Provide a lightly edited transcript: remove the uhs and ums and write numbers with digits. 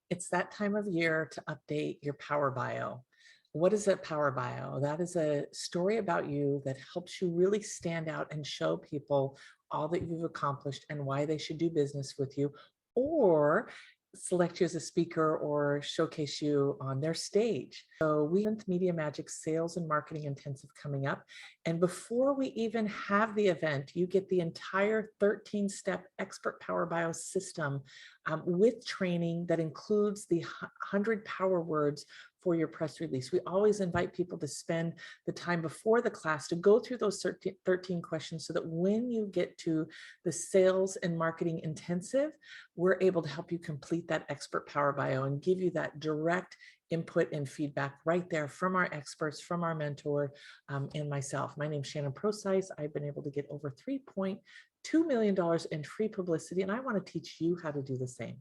It's that time of year to update your Power Bio. What is a Power Bio? That is a story about you that helps you really stand out and show people all that you've accomplished and why they should do business with you, or select you as a speaker or showcase you on their stage. So we have Media Magic Sales and Marketing Intensive coming up. And before we even have the event, you get the entire 13-step expert Power Bio system with training that includes the 100 power words for your press release. We always invite people to spend the time before the class to go through those 13 questions so that when you get to the sales and marketing intensive, we're able to help you complete that expert Power Bio and give you that direct input and feedback right there from our experts, from our mentor, and myself. My name's Shannon Procise. I've been able to get over $3.2 million in free publicity, and I want to teach you how to do the same.